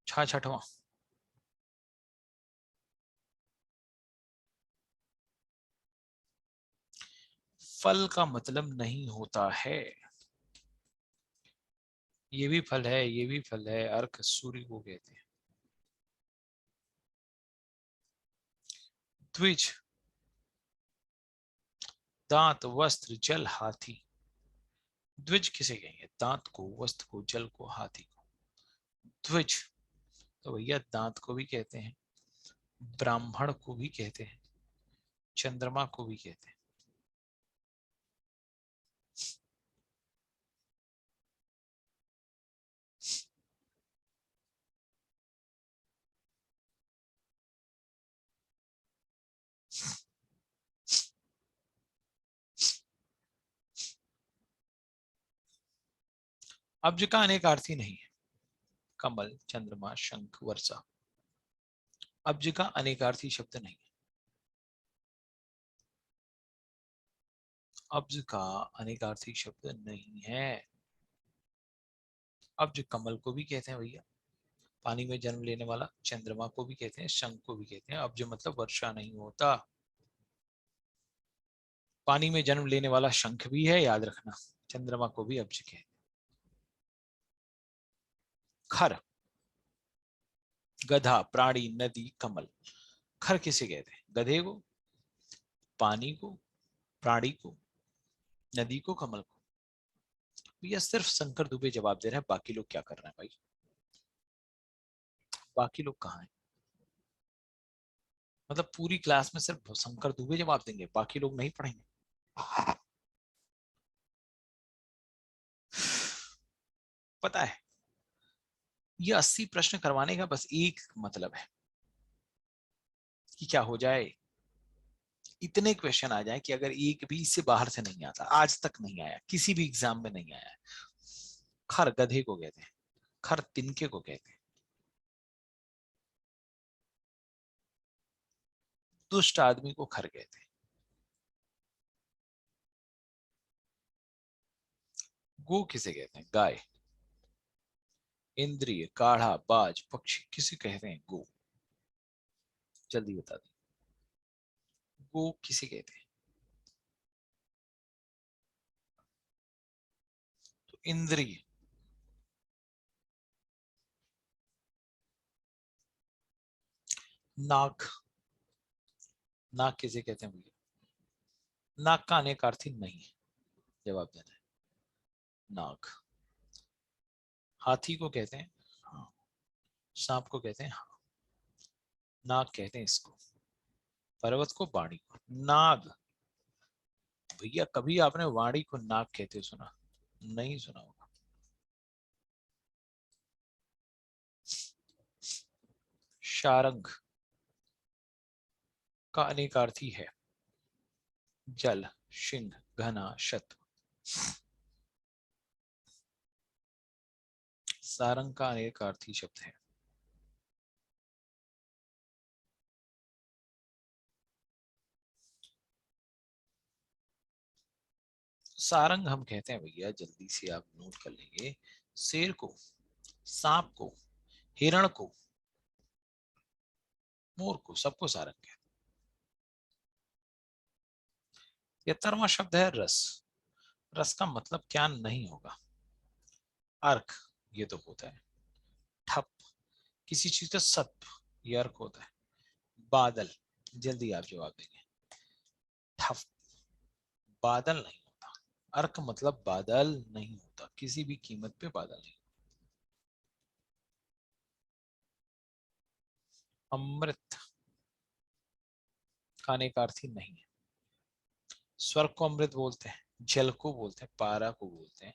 छठवां, फल का मतलब नहीं होता है। ये भी फल है, ये भी फल है। अर्क सूर्य को कहते हैं। द्विज, दांत, वस्त्र, जल, हाथी। द्विज किसे कहेंगे? दांत को, वस्त्र को, जल को, हाथी को। द्विज तो भैया दांत को भी कहते हैं, ब्राह्मण को भी कहते हैं, चंद्रमा को भी कहते हैं। अब्ज का अनेकार्थी नहीं है। कमल, चंद्रमा, शंख, वर्षा। अब्ज का अनेकार्थी शब्द नहीं है। अब्ज का अनेकार्थी शब्द नहीं है। अब्ज कमल को भी कहते हैं भैया, पानी में जन्म लेने वाला। चंद्रमा को भी कहते हैं, शंख को भी कहते हैं। अब्ज मतलब वर्षा नहीं होता। पानी में जन्म लेने वाला शंख भी है, याद रखना। चंद्रमा को भी अब्ज कहते हैं। खर, गधा, प्राणी, नदी, कमल। खर किसे कहते हैं? गधे को, पानी को, प्राणी को, नदी को, कमल को। भैया सिर्फ शंकर दुबे जवाब दे रहे हैं, बाकी लोग क्या कर रहे हैं भाई? बाकी लोग कहाँ हैं? मतलब पूरी क्लास में सिर्फ शंकर दुबे जवाब देंगे, बाकी लोग नहीं पढ़ेंगे? पता है, ये 80 प्रश्न करवाने का बस एक मतलब है कि क्या हो जाए, इतने क्वेश्चन आ जाए कि अगर एक भी इससे बाहर से नहीं आता, आज तक नहीं आया, किसी भी एग्जाम में नहीं आया। खर गधे को कहते हैं, खर तिनके को कहते हैं। दुष्ट आदमी को खर कहते हैं। गो किसे कहते हैं? गाय। इंद्रिय, काढ़ा, बाज, पक्षी किसे कहते हैं? गो। जल्दी बता दो, गो किसे कहते हैं? तो इंद्रिय, नाक। नाक किसे कहते हैं भैया? नाक का अनेकार्थी नहीं है, जवाब देना है। नाक। हाथी को कहते हैं, हाँ। सांप को कहते हैं, हाँ। नाग कहते हैं इसको। पर्वत को, वाणी को। नाग। भैया कभी आपने वाणी को नाग कहते हुए सुना? नहीं सुना होगा। शारंग का अनेकार्थी है जल, सिंह, घना, शत। सारंग का अनेकार्थी शब्द है। सारंग हम कहते हैं भैया, जल्दी से आप नोट कर लेंगे। शेर को, सांप को, हिरण को, मोर को, सबको सारंग कहते हैं। 73वां शब्द है रस। रस का मतलब क्या नहीं होगा? अर्क, ये तो होता है। ठप, किसी चीज का सत्व, ये अर्क होता है। बादल, जल्दी आप जवाब देंगे। ठप, बादल नहीं होता। अर्क मतलब बादल नहीं होता, किसी भी कीमत पे बादल नहीं। अमृत खाने का अर्थ ही नहीं है। स्वर्ग को अमृत बोलते हैं, जल को बोलते हैं, पारा को बोलते हैं,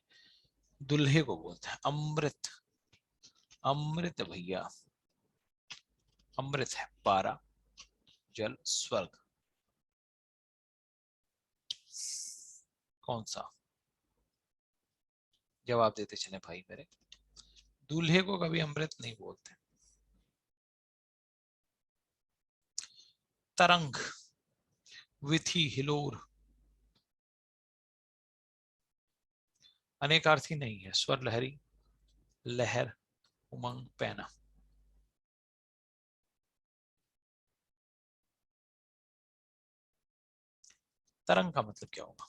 दुल्हे को बोलते हैं अमृत। अमृत भैया, अमृत है पारा, जल, स्वर्ग। कौन सा जवाब देते चले भाई मेरे। दूल्हे को कभी अमृत नहीं बोलते। तरंग, विथी, हिलोर अनेकार्थी नहीं है। स्वर लहरी, लहर, उमंग, पैना। तरंग का मतलब क्या होगा?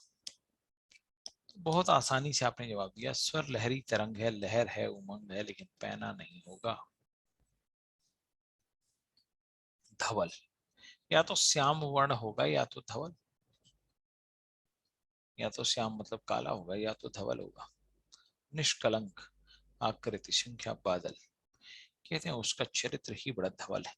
बहुत आसानी से आपने जवाब दिया। स्वर लहरी तरंग है, लहर है, उमंग है, लेकिन पैना नहीं होगा। धवल, या तो श्याम वर्ण होगा या तो धवल। या तो श्याम मतलब काला होगा या तो धवल होगा। निष्कलंक, आकृति, संख्या, बादल। कहते हैं उसका चरित्र ही बड़ा धवल है।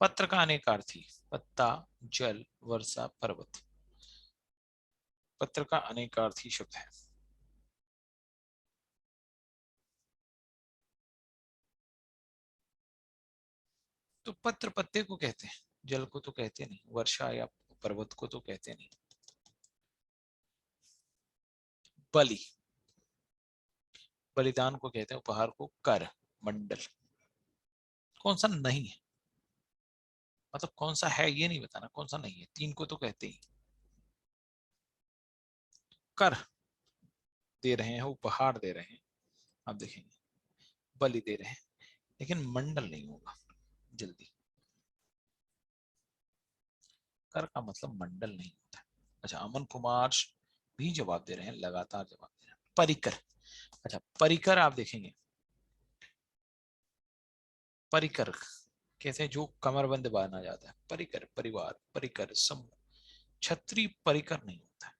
पत्र का अनेकार्थी, पत्ता, जल, वर्षा, पर्वत। पत्र का अनेकार्थी शब्द है। तो पत्र पत्ते को कहते हैं, जल को तो कहते नहीं, वर्षा या पर्वत को तो कहते नहीं। बलि, बलिदान को कहते हैं, उपहार को कर, मंडल। कौन सा नहीं है, मतलब कौन सा है ये नहीं बताना, कौन सा नहीं है, तीन को तो कहते ही। कर दे रहे हैं, उपहार दे रहे हैं, आप देखेंगे बलि दे रहे हैं, लेकिन मंडल नहीं होगा जल्दी। कर का मतलब मंडल नहीं होता है। अच्छा, अमन कुमार भी जवाब दे रहे हैं, लगातार जवाब दे रहे हैं। परिकर, अच्छा परिकर आप देखेंगे, परिकर कैसे, जो कमरबंद बांधा जाता है, परिकर, परिवार, परिकर, समूह। छत्री परिकर नहीं होता है,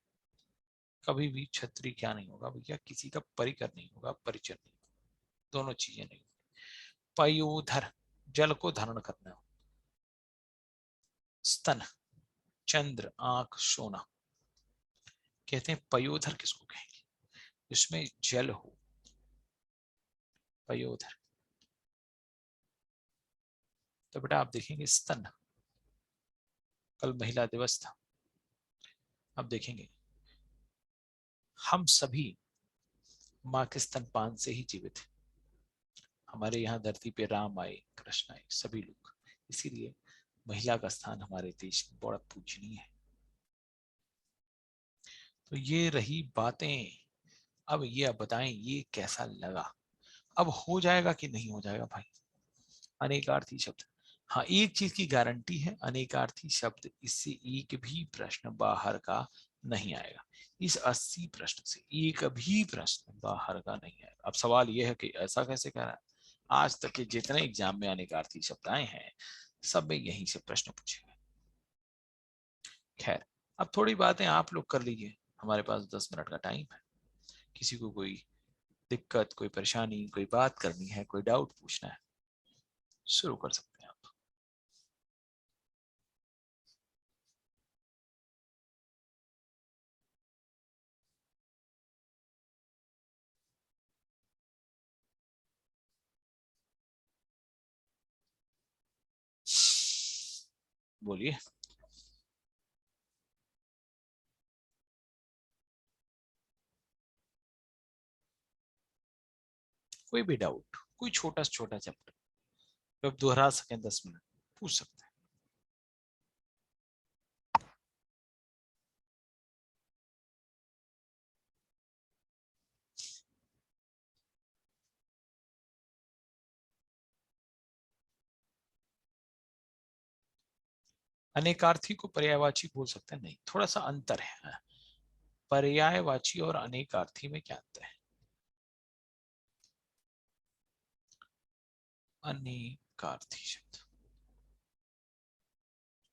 कभी भी छत्री क्या नहीं होगा भैया, किसी का परिकर नहीं होगा, परिचर नहीं होगा, दोनों चीजें नहीं। पयोधर, जल को धारण करना। स्तन, चंद्र, आंख, सोना। कहते हैं पयोधर किसको कहेंगे, जिसमें जल हो, पयोधर। तो बेटा आप देखेंगे स्तन, कल महिला दिवस था, अब देखेंगे हम सभी माँ के स्तनपान से ही जीवित है। हमारे यहाँ धरती पे राम आए, कृष्ण आए, सभी लोग, इसीलिए महिला का स्थान हमारे देश में बड़ा पूजनीय है। तो ये रही बातें। अब ये आप बताएं ये कैसा लगा। अब हो जाएगा कि नहीं हो जाएगा भाई अनेकार्थी शब्द। हाँ, एक चीज की गारंटी है, अनेकार्थी शब्द इससे एक भी प्रश्न बाहर का नहीं आएगा। इस 80 प्रश्न से एक भी प्रश्न बाहर का नहीं आएगा। अब सवाल यह है कि ऐसा कैसे कह रहा है, आज तक के जितने एग्जाम में अनेकार्थी शब्द आए हैं सब में यहीं से प्रश्न पूछे गए। खैर, अब थोड़ी बातें आप लोग कर लीजिए, हमारे पास 10 मिनट का टाइम है। किसी को कोई दिक्कत, कोई परेशानी, कोई बात करनी है, कोई डाउट पूछना है, शुरू कर सकते हैं आप। बोलिए। कोई भी डाउट, कोई छोटा से छोटा चैप्टर जो आप दोहरा सकें 10 मिनट, पूछ सकते हैं। अनेकार्थी को पर्यायवाची बोल सकते हैं? नहीं, थोड़ा सा अंतर है। पर्यायवाची और अनेकार्थी में क्या अंतर है? अनेकार्थी शब्द,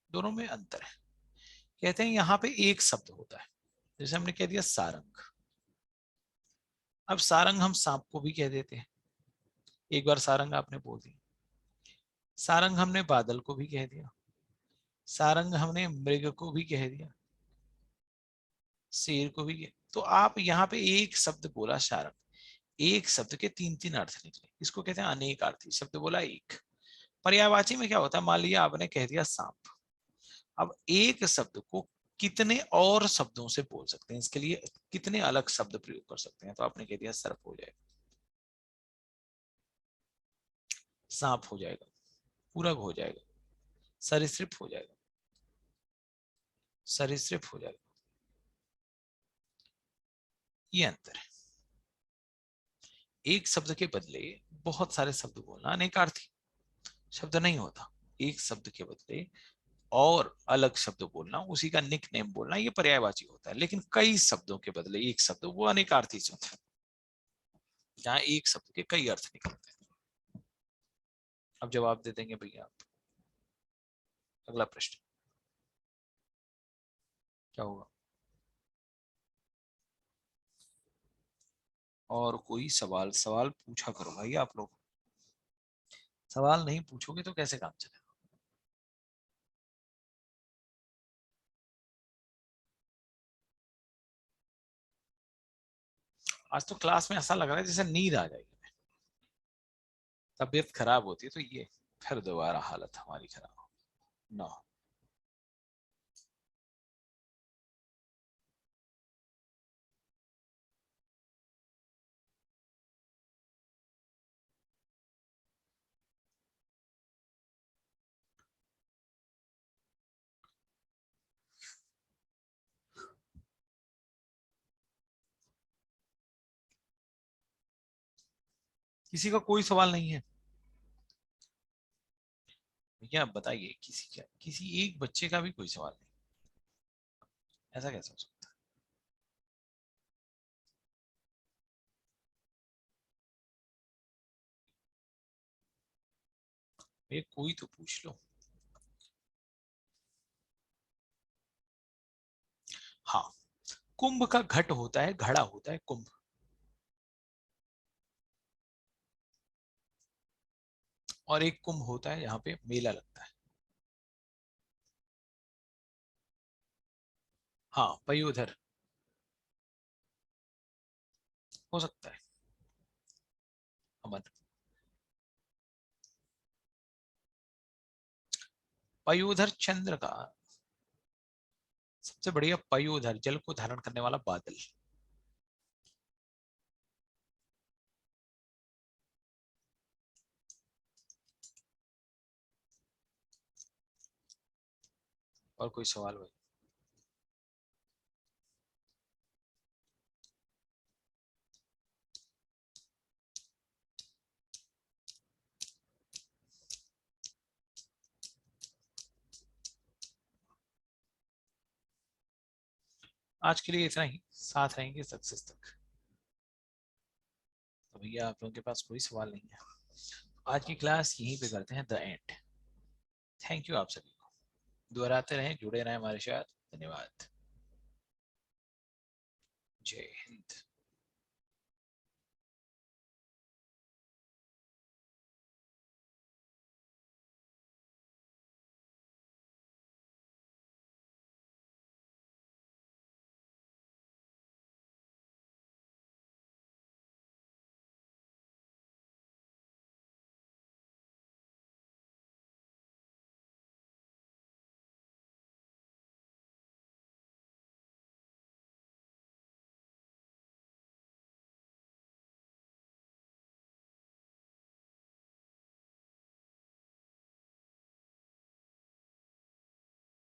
दोनों में अंतर है। कहते हैं यहां पे एक शब्द होता है, जैसे हमने कह दिया सारंग। अब सारंग हम सांप को भी कह देते हैं। एक बार सारंग आपने बोल दिया। सारंग हमने बादल को भी कह दिया। सारंग हमने मृग को भी कह दिया, शेर को भी कह। तो आप यहाँ पे एक शब्द बोला सारंग, एक शब्द के तीन तीन अर्थ निकले, इसको कहते हैं अनेकार्थी शब्द बोला एक। पर्यायवाची में क्या होता है? मान लिया आपने कह दिया सांप, अब एक शब्द को कितने और शब्दों से बोल सकते हैं, इसके लिए कितने अलग शब्द प्रयोग कर सकते हैं? तो आपने कह दिया सर्प हो जाएगा, सांप हो जाएगा, पूरक हो जाएगा, सरीसृप हो जाएगा, सरीसृप हो जाएगा। ये अंतर है। एक शब्द के बदले बहुत सारे शब्द बोलना अनेकार्थी शब्द नहीं होता। एक शब्द के बदले और अलग शब्द बोलना, उसी का निक नेम बोलना, ये पर्यायवाची होता है। लेकिन कई शब्दों के बदले एक शब्द, वो अनेकार्थी शब्द है, जहां एक शब्द के कई अर्थ निकलते हैं। अब जवाब दे देंगे भैया आप? अगला प्रश्न क्या होगा? और कोई सवाल सवाल पूछा करो भाई आप लोग, सवाल नहीं पूछोगे तो कैसे काम चलेगा? आज तो क्लास में ऐसा लग रहा है जैसे नींद आ जाएगी, तबीयत खराब होती है तो ये फिर दोबारा हालत हमारी खराब ना हो। किसी का कोई सवाल नहीं है? भैया आप बताइए, किसी एक बच्चे का भी कोई सवाल नहीं? ऐसा कैसे हो सकता है? ये कोई तो पूछ लो। हाँ, कुंभ का घट होता है, घड़ा होता है कुंभ, और एक कुंभ होता है यहाँ पे मेला लगता है। हाँ, पयोधर हो सकता है। अमन, पयोधर चंद्र का सबसे बढ़िया, पयोधर जल को धारण करने वाला बादल। और कोई सवाल भाई? आज के लिए इतना ही, साथ रहेंगे सक्सेस तक। तो भैया आप लोगों के पास कोई सवाल नहीं है, आज की क्लास यहीं पे करते हैं द एंड। थैंक यू आप सभी को, दोहराते रहें, जुड़े रहें हमारे साथ। धन्यवाद। जय हिंद।